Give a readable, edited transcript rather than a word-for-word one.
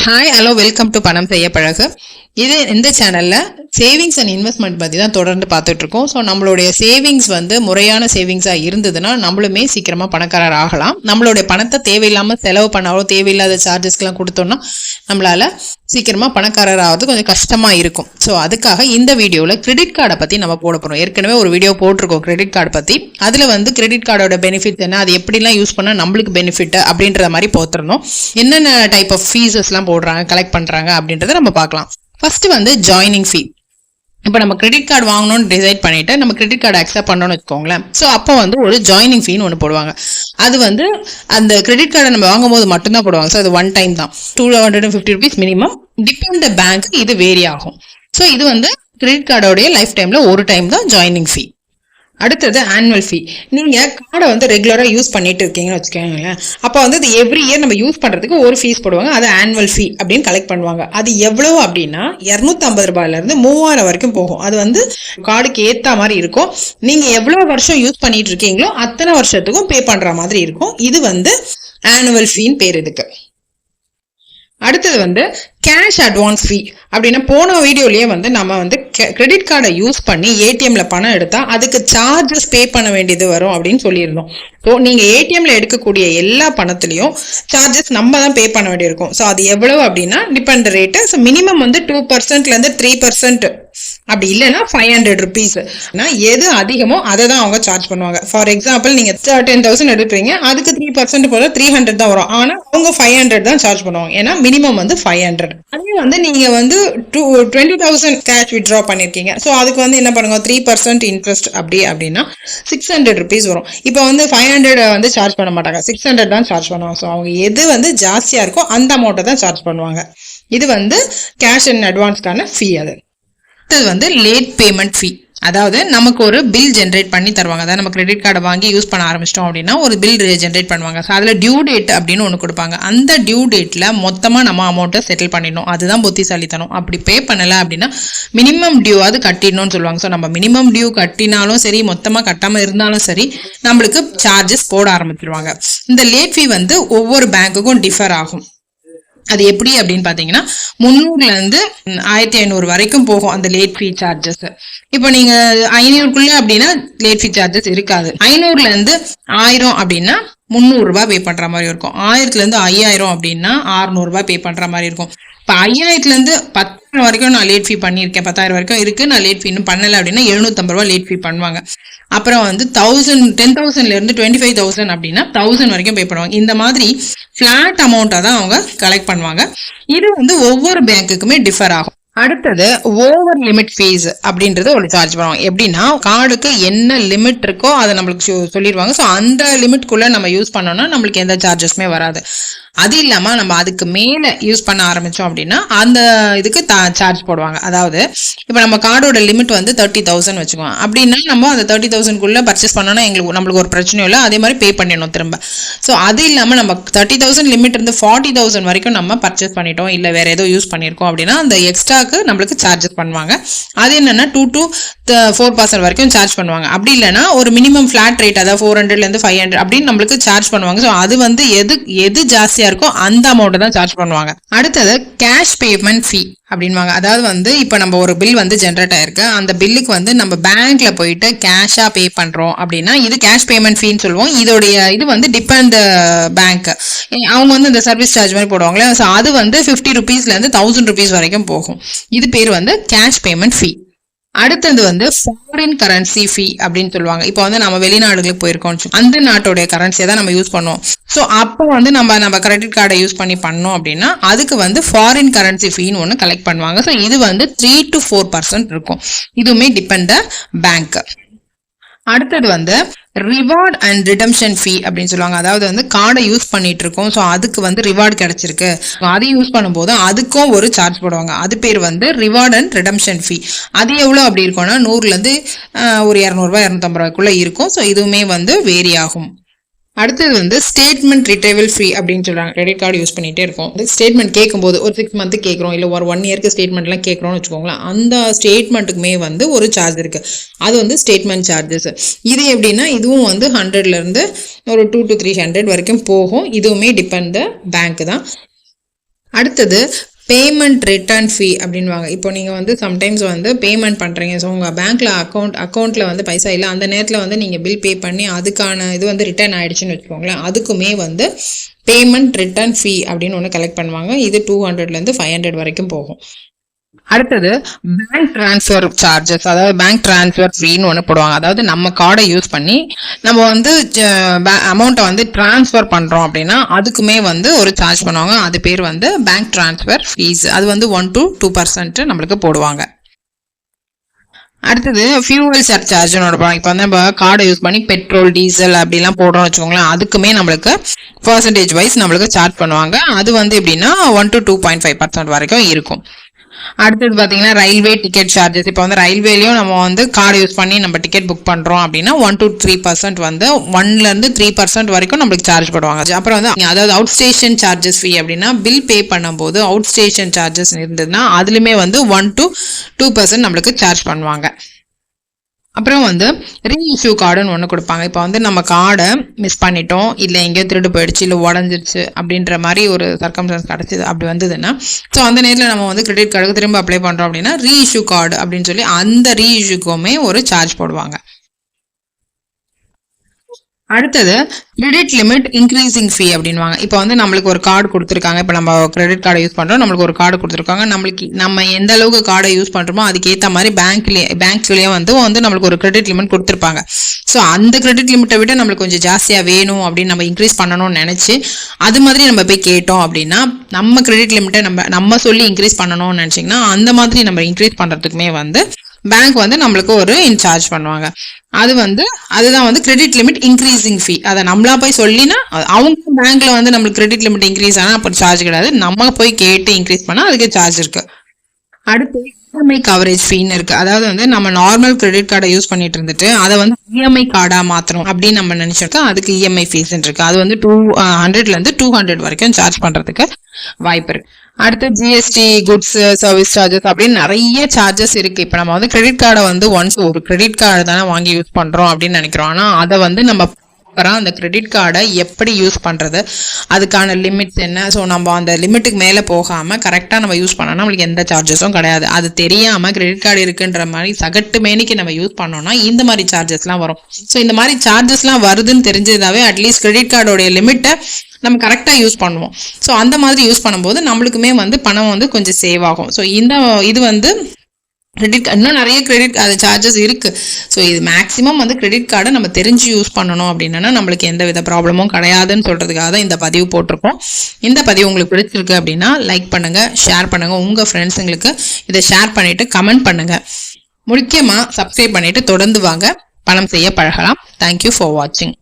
Hi hello welcome to பணம் செய்ய பழகு. இந்த சேனலில் சேவிங்ஸ் அண்ட் இன்வெஸ்ட்மெண்ட் பற்றி தான் தொடர்ந்து பார்த்துட்ருக்கோம். ஸோ நம்மளுடைய சேவிங்ஸ் முறையான சேவிங்ஸாக இருந்ததுன்னா நம்மளுமே சீக்கிரமாக பணக்காரர் ஆகலாம். நம்மளுடைய பணத்தை தேவையில்லாமல் செலவு பண்ணாலும் தேவையில்லாத சார்ஜஸ்க்கெலாம் கொடுத்தோம்னா நம்மளால் சீக்கிரமாக பணக்காரர் ஆகிறது கொஞ்சம் கஷ்டமாக இருக்கும். ஸோ அதுக்காக இந்த வீடியோவில் கிரெடிட் கார்டை பற்றி நம்ம போட போகிறோம். ஏற்கனவே ஒரு வீடியோ போட்டிருக்கோம் கிரெடிட் கார்டு பற்றி. அதில் கிரெடிட் கார்டோட பெனிஃபிட் என்ன, அது எப்படிலாம் யூஸ் பண்ணால் நம்மளுக்கு பெனிஃபிட் அப்படின்ற மாதிரி போட்டிருந்தோம். என்னென்ன டைப் ஆஃப் ஃபீஸஸ்லாம் போடுறாங்க, கலெக்ட் பண்ணுறாங்க அப்படின்றத நம்ம பார்க்கலாம். ஃபர்ஸ்ட் ஜாயினிங் ஃபீ. இப்போ நம்ம கிரெடிட் கார்டு வாங்கணும்னு டிசைட் பண்ணிட்டு நம்ம கிரெடிட் கார்டு அக்செப்ட் பண்ணணும்னு வச்சுக்கோங்களேன். ஸோ அப்போ ஒரு ஜாயினிங் ஃபீன்னு ஒன்று போடுவாங்க. அது அந்த கிரெடிட் கார்டை நம்ம வாங்கும்போது மட்டும்தான் போடுவாங்க. ஸோ அது ஒன் டைம் தான், 250 rupees மினிமம். டிபெண்ட் பேங்க் இது வேரி ஆகும். ஸோ இது கிரெடிட் கார்டோடைய லைஃப் டைம்ல ஒரு டைம் தான் ஜாயினிங் ஃபீ. அடுத்தது ஆனுவல் ஃபீ. நீங்கள் கார்டை ரெகுலராக யூஸ் பண்ணிட்டு இருக்கீங்கன்னு வச்சுக்கோங்களேன். அப்போ இது எவ்ரி இயர் நம்ம யூஸ் பண்ணுறதுக்கு ஒரு ஃபீஸ் போடுவாங்க. அது ஆனுவல் ஃபீ அப்படின்னு கலெக்ட் பண்ணுவாங்க. அது எவ்வளோ அப்படின்னா 250 ரூபாயிலேருந்து 3000 வரைக்கும் போகும். அது கார்டுக்கு ஏற்ற மாதிரி இருக்கும். நீங்கள் எவ்வளோ வருஷம் யூஸ் பண்ணிட்டு இருக்கீங்களோ அத்தனை வருஷத்துக்கும் பே பண்ணுற மாதிரி இருக்கும். இது ஆனுவல் ஃபீன்னு பேர் இதுக்கு. அடுத்தது கேஷ் அட்வான்ஸ் ஃபீ அப்படின்னா போன வீடியோலயே நம்ம கிரெடிட் கார்டை யூஸ் பண்ணி ஏடிஎம்ல பணம் எடுத்தா அதுக்கு சார்ஜஸ் பே பண்ண வேண்டியது வரும் அப்படின்னு சொல்லியிருந்தோம். ஸோ நீங்க ஏடிஎம்ல எடுக்கக்கூடிய எல்லா பணத்துலயும் சார்ஜஸ் நம்ம தான் பே பண்ண வேண்டியிருக்கும். ஸோ அது எவ்வளவு அப்படின்னா டிபெண்ட் ரேட்டு. ஸோ மினிமம் 2%லேருந்து 3%, அப்படி இல்லைன்னா 500 rupees. எது அதிகமோ அதை தான் அவங்க சார்ஜ் பண்ணுவாங்க. ஃபார் எக்ஸாம்பிள் நீங்க 10,000 எடுக்கிறீங்க, அதுக்கு 3% போல 300 தான் வரும். ஆனா அவங்க 500 தான் சார்ஜ் பண்ணுவாங்க. ஏன்னா மினிமம் 500. அதே நீங்க 20,000 கேஷ் வித்ட்ரா பண்ணிருக்கீங்க. ஸோ அதுக்கு என்ன பண்ணுங்க, 3% இன்ட்ரெஸ்ட் அப்படின்னா 600 rupees வரும். இப்போ 500 சார்ஜ் பண்ண மாட்டாங்க, 600 தான் சார்ஜ் பண்ணுவாங்க. ஸோ அவங்க எது ஜாஸ்தியா இருக்கோ அந்த அமௌண்ட்டை தான் சார்ஜ் பண்ணுவாங்க. இது கேஷ் அண்ட் அட்வான்ஸ்க்கான ஃபீ. அது லேட் பேமெண்ட் ஃபீ. அதாவது நமக்கு ஒரு பில் ஜென்ரேட் பண்ணி தருவாங்க. அதாவது நம்ம கிரெடிட் கார்டை வாங்கி யூஸ் பண்ண ஆரம்பிச்சிட்டோம் அப்படின்னா ஒரு பில் ஜென்ரேட் பண்ணுவாங்க. ஸோ அதில் டியூ டேட் அப்படின்னு ஒன்று கொடுப்பாங்க. அந்த டியூ டேட்டில் மொத்தமாக நம்ம அமௌண்ட்டை செட்டில் பண்ணிடணும். அதுதான் புத்திசாலித்தனம். அப்படி பே பண்ணலை அப்படின்னா மினிமம் டியூவாவது கட்டிடணும்னு சொல்லுவாங்க. ஸோ நம்ம மினிமம் டியூ கட்டினாலும் சரி, மொத்தமாக கட்டாமல் இருந்தாலும் சரி, நம்மளுக்கு சார்ஜஸ் போட ஆரம்பிச்சிருவாங்க. இந்த லேட் ஃபீ ஒவ்வொரு பேங்க்குக்கும் டிஃபர் ஆகும். அது எப்படி அப்படின்னு பாத்தீங்கன்னா 300லேருந்து 1500 வரைக்கும் போகும் அந்த லேட் ஃபீ சார்ஜஸ். இப்போ நீங்க 500க்குள்ள அப்படின்னா லேட் ஃபீ சார்ஜஸ் இருக்காது. 500லேருந்து 1000 அப்படின்னா 300 ரூபாய் பே பண்ற மாதிரி இருக்கும். 1000லேருந்து 5000 அப்படின்னா 600 ரூபாய் பே பண்ற மாதிரி இருக்கும். இப்போ 5000லேருந்து 10,000 வரைக்கும் நான் லேட் ஃபீ பண்ணியிருக்கேன், 10,000 வரைக்கும் இருக்கு, நான் லேட் ஃபீ இன்னும் பண்ணலை அப்படின்னா 750 ரூபாய் லேட் ஃபீ பண்ணுவாங்க. அப்புறம் 10,000லேருந்து 25,000 அப்படின்னா 1000 வரைக்கும் பே பண்ணுவாங்க. இந்த மாதிரி ஃபிளாட் அமௌண்ட்டாக தான் அவங்க கலெக்ட் பண்ணுவாங்க. இது ஒவ்வொரு பேங்க்குக்குமே டிஃபர் ஆகும். அடுத்தது ஓவர் லிமிட் ஃபீஸ் அப்படின்றது ஒரு சார்ஜ் பண்ணுவாங்க. எப்படின்னா கார்டுக்கு என்ன லிமிட் இருக்கோ அதை நம்மளுக்கு சொல்லிடுவாங்க. ஸோ அந்த லிமிட்குள்ள நம்ம யூஸ் பண்ணோம்னா நம்மளுக்கு எந்த சார்ஜஸ்மே வராது. அது இல்லாமல் நம்ம அதுக்கு மேலே யூஸ் பண்ண ஆரம்பித்தோம் அப்படின்னா அந்த இதுக்கு சார்ஜ் போடுவாங்க. அதாவது இப்போ நம்ம கார்டோட லிமிட் 30,000 வச்சுக்குவோம் அப்படின்னா நம்ம அந்த 30,000க்குள்ளே பர்ச்சேஸ் பண்ணோன்னா நம்மளுக்கு ஒரு பிரச்சனையும் இல்லை, அதே மாதிரி பே பண்ணிடணும் திரும்ப. ஸோ அது இல்லாமல் நம்ம 30,000 லிமிட் இருந்து 40,000 வரைக்கும் நம்ம பர்ச்சேஸ் பண்ணிட்டோம், இல்லை வேற ஏதோ யூஸ் பண்ணியிருக்கோம் அப்படின்னா அந்த எக்ஸ்ட்ராக்கு நம்மளுக்கு சார்ஜஸ் பண்ணுவாங்க. அது என்னன்னா 2 to 4% வரைக்கும் சார்ஜ் பண்ணுவாங்க. அப்படி இல்லைன்னா ஒரு மினிமம் ஃபிளாட் ரேட், அதாவது 400லேருந்து 500 அப்படின்னு நம்மளுக்கு சார்ஜ் பண்ணுவாங்க. ஸோ அது எது ஜாஸ்தியா இருக்கோ அந்த அமௌண்ட் தான் சார்ஜ் பண்ணுவாங்க. அடுத்தது கேஷ் பேமெண்ட் ஃபீ அப்படின்வாங்க. அதாவது இப்போ நம்ம ஒரு பில் ஜென்ரேட் ஆயிருக்கு, அந்த பில்லுக்கு நம்ம பேங்க்ல போயிட்டு கேஷா பே பண்றோம் அப்படின்னா இது கேஷ் பேமெண்ட் ஃபீன்னு சொல்லுவோம். இதோடைய இது டிபெண்ட் பேங்க், அவங்க இந்த சர்வீஸ் சார்ஜ் மாதிரி போடுவாங்களே. ஸோ அது 50 rupeesலேருந்து 1000 rupees வரைக்கும் போகும். இது பேர் கேஷ் பேமெண்ட் ஃபீ. அடுத்தது ஃபாரின் கரன்சி ஃபீ அப்படின்னு சொல்லுவாங்க. இப்போ நம்ம வெளிநாடுகளுக்கு போயிருக்கோம், அந்த நாட்டோடைய கரன்சியை தான் நம்ம யூஸ் பண்ணுவோம். ஸோ அப்போ நம்ம கிரெடிட் கார்டை யூஸ் பண்ணோம் அப்படின்னா அதுக்கு ஃபாரின் கரன்சி ஃபீன்னு ஒன்று கலெக்ட் பண்ணுவாங்க. ஸோ இது 3 to 4% இருக்கும். இதுவுமே டிபெண்ட் பேங்க். அடுத்தது ரிவார்ட் அண்ட் ரிடம்ஷன் ஃபீ அப்படின்னு சொல்லுவாங்க. அதாவது கார்டை யூஸ் பண்ணிட்டு இருக்கோம், ஸோ அதுக்கு ரிவார்டு கிடைச்சிருக்கு, அதை யூஸ் பண்ணும்போது அதுக்கும் ஒரு சார்ஜ் போடுவாங்க. அது பேர் ரிவார்ட் அண்ட் ரிடம்ஷன் ஃபீ. அது எவ்வளோ அப்படி இருக்கும்னா 100லேருந்து ஒரு 200 ரூபாய் 250 ரூபாய்க்குள்ள இருக்கும். ஸோ இதுவுமே வேரி ஆகும். அடுத்தது ஸ்டேட்மெண்ட் ரிட்ரைவல் ஃப்ரீ அப்படின்னு சொல்றாங்க. கிரெடிட் கார்டு யூஸ் பண்ணிட்டே இருக்கோம், ஸ்டேட்மெண்ட் கேட்கும்போது ஒரு 6 month கேட்குறோம், இல்லை ஒரு 1 yearக்கு ஸ்டேட்மெண்ட்லாம் கேட்குறோம்னு வச்சுக்கோங்களேன். அந்த ஸ்டேட்மெண்ட்டுக்குமே ஒரு சார்ஜ் இருக்கு. அது ஸ்டேட்மெண்ட் சார்ஜஸ். இது எப்படின்னா இதுவும் 100லேருந்து ஒரு 200 to 300 வரைக்கும் போகும். இதுவுமே டிபெண்ட் பேங்க் தான். அடுத்தது பேமெண்ட் ரிட்டர்ன் ஃபீ அப்படின்வாங்க. இப்போ நீங்கள் வந்து சம்டைம்ஸ் வந்து பேமெண்ட் பண்ணுறீங்க. ஸோ உங்கள் பேங்க்கில் அக்கௌண்ட்டில் வந்து பைசா இல்லை, அந்த நேரத்தில் வந்து நீங்கள் பில் பே பண்ணி அதுக்கான இது வந்து ரிட்டர்ன் ஆகிடுச்சுன்னு வச்சுக்கோங்களேன். அதுக்குமே வந்து பேமெண்ட் ரிட்டர்ன் ஃபீ அப்படின்னு ஒன்று கலெக்ட் பண்ணுவாங்க. இது 200லேருந்து 500 வரைக்கும் போகும். அடுத்தது பேங்க் டிரான்ஸ்ஃபர் சார்ஜஸ், அதாவது பேங்க் டிரான்ஸ்ஃபர் ஃபீன்னு ஒன்று போடுவாங்க. அதாவது நம்ம கார்டை யூஸ் பண்ணி நம்ம வந்து அமௌண்ட்டை வந்து டிரான்ஸ்ஃபர் பண்ணுறோம் அப்படின்னா அதுக்குமே வந்து ஒரு சார்ஜ் பண்ணுவாங்க. அது பேர் வந்து பேங்க் டிரான்ஸ்ஃபர் ஃபீஸ். அது வந்து 1 to 2% நம்மளுக்கு போடுவாங்க. அடுத்தது ஃபியூவல் சர்சார்ஜ்னு போடுவாங்க. இப்போ வந்து நம்ம கார்டை யூஸ் பண்ணி பெட்ரோல் டீசல் அப்படிலாம் போடுறோம்னு வச்சுக்கோங்களேன். அதுக்குமே நம்மளுக்கு பர்சன்டேஜ் வைஸ் நம்மளுக்கு சார்ஜ் பண்ணுவாங்க. அது வந்து எப்படின்னா 1 to 2.5% வரைக்கும் இருக்கும். அடுத்தது பார்த்தீங்கன்னா ரயில்வே டிக்கெட் சார்ஜஸ். இப்போ வந்து ரயில்வேலையும் நம்ம வந்து கார்டு யூஸ் பண்ணி நம்ம டிக்கெட் புக் பண்ணுறோம் அப்படின்னா 1 to 3% வந்து 1லேருந்து 3% வரைக்கும் நம்மளுக்கு சார்ஜ் பண்ணுவாங்க. அப்புறம் வந்து அதாவது அவுட் ஸ்டேஷன் சார்ஜஸ் ஃபீ அப்படின்னா பில் பே பண்ணும்போது அவுட் ஸ்டேஷன் சார்ஜஸ் இருந்ததுன்னா அதுலேயுமே வந்து 1 to 2% நம்மளுக்கு சார்ஜ் பண்ணுவாங்க. அப்புறம் வந்து ரீஇஷ்யூ கார்டுன்னு ஒன்று கொடுப்பாங்க. இப்போ வந்து நம்ம கார்டை மிஸ் பண்ணிட்டோம், இல்லை எங்கேயோ திருடு போயிடுச்சு, இல்லை உடஞ்சிருச்சு அப்படின்ற மாதிரி ஒரு சர்க்கம்ஸ்டன்ஸ் கிடச்சிது அப்படி வந்ததுன்னா, ஸோ அந்த நேரத்தில் நம்ம வந்து கிரெடிட் கார்டுக்கு திரும்ப அப்ளை பண்ணுறோம் அப்படின்னா ரீஇஷ்யூ கார்டு அப்படின்னு சொல்லி அந்த ரீஇஷ்யூக்குமே ஒரு சார்ஜ் போடுவாங்க. அடுத்தது கிரெடிட் லிமிட் இன்க்ரீசிங் ஃபீ அப்படின்வாங்க. இப்போ வந்து நம்மளுக்கு ஒரு கார்டு கொடுத்துருக்காங்க. இப்போ நம்ம கிரெடிட் கார்டை யூஸ் பண்ணுறோம், நம்மளுக்கு ஒரு கார்டு கொடுத்துருக்காங்க. நம்ம எந்த அளவுக்கு கார்டை யூஸ் பண்ணுறோமோ அதுக்கேற்ற மாதிரி பேங்க்லேயே வந்து நம்மளுக்கு ஒரு கிரெடிட் லிமிட் கொடுத்துருப்பாங்க. ஸோ அந்த கிரெடிட் லிமிட்டை விட நம்மளுக்கு கொஞ்சம் ஜாஸ்தியாக வேணும் அப்படின்னு நம்ம இன்க்ரீஸ் பண்ணணும்னு நினச்சி அது மாதிரி நம்ம போய் கேட்டோம் அப்படின்னா நம்ம கிரெடிட் லிமிட்டை நம்ம சொல்லி இன்க்ரீஸ் பண்ணணும்னு நினச்சிங்கன்னா அந்த மாதிரி நம்ம இன்க்ரீஸ் பண்ணுறதுக்குமே வந்து பேங்க் வந்து நம்மளுக்கு ஒரு இன்சார்ஜ் பண்ணுவாங்க. அதுதான் வந்து கிரெடிட் லிமிட் இன்க்ரீசிங் ஃபீ. அதை நம்மளா போய் சொல்லினா அவங்க பேங்க்ல வந்து நம்மளுக்கு கிரெடிட் லிமிட் இன்க்ரீஸ் ஆனால் அப்போ சார்ஜ் கிடையாது. நம்ம போய் கேட்டு இன்க்ரீஸ் பண்ணால் அதுக்கு சார்ஜ் இருக்கு. அடுத்து இஎம்ஐ கவரேஜ் ஃபீன்னு இருக்கு. அதாவது வந்து நம்ம நார்மல் கிரெடிட் கார்டை யூஸ் பண்ணிட்டு இருந்துட்டு அதை வந்து இஎம்ஐ கார்டா மாத்தணும் அப்படின்னு நம்ம நினைச்சிருக்கோம். அதுக்கு இஎம்ஐ ஃபீஸ் இருக்கு. அது வந்து 200லேருந்து 200 வரைக்கும் சார்ஜ் பண்றதுக்கு வாய்ப்பு இருக்கு. அடுத்து ஜிஎஸ்டி, குட்ஸ் சர்வீஸ் சார்ஜஸ் அப்படின்னு நிறைய சார்ஜஸ் இருக்கு. இப்போ நம்ம வந்து கிரெடிட் கார்டை வந்து ஒன்ஸ் ஒரு கிரெடிட் கார்டு தானே வாங்கி யூஸ் பண்றோம் அப்படின்னு நினைக்கிறோம். ஆனா அதை வந்து நம்ம அந்த கிரெடிட் கார்டை எப்படி யூஸ் பண்றது, அதுக்கான லிமிட்ஸ் என்ன, ஸோ நம்ம அந்த லிமிட்டுக்கு மேலே போகாம கரெக்டாக நம்ம யூஸ் பண்ணோம்னா நம்மளுக்கு எந்த சார்ஜஸும் கிடையாது. அது தெரியாம கிரெடிட் கார்டு இருக்குன்ற மாதிரி சகட்டு மேனிக்கு நம்ம யூஸ் பண்ணோம்னா இந்த மாதிரி சார்ஜஸ்லாம் வரும். ஸோ இந்த மாதிரி சார்ஜஸ்லாம் வருதுன்னு தெரிஞ்சதாவே அட்லீஸ்ட் கிரெடிட் கார்டோடைய லிமிட்டை நம்ம கரெக்டாக யூஸ் பண்ணுவோம். ஸோ அந்த மாதிரி யூஸ் பண்ணும்போது நம்மளுக்குமே வந்து பணம் வந்து கொஞ்சம் சேவ் ஆகும். ஸோ இது வந்து கிரெடிட் கார்டு இன்னும் நிறைய கிரெடிட் அது சார்ஜஸ் இருக்கு. ஸோ இது மேக்ஸிமம் வந்து கிரெடிட் கார்டை நம்ம தெரிஞ்சு யூஸ் பண்ணணும் அப்படின்னா நம்மளுக்கு எந்த வித ப்ராப்ளமும் கிடையாதுன்னு சொல்றதுக்காக தான் இந்த பதிவு போட்டிருக்கோம். இந்த பதிவு உங்களுக்கு பிடிச்சிருக்கு அப்படின்னா லைக் பண்ணுங்க, ஷேர் பண்ணுங்க, உங்க ஃப்ரெண்ட்ஸுங்களுக்கு இதை ஷேர் பண்ணிட்டு கமெண்ட் பண்ணுங்க. முக்கியமா சப்ஸ்கிரைப் பண்ணிட்டு தொடர்ந்து வாங்க, பணம் செய்ய பழகலாம். தேங்க்யூ ஃபார் வாட்சிங்.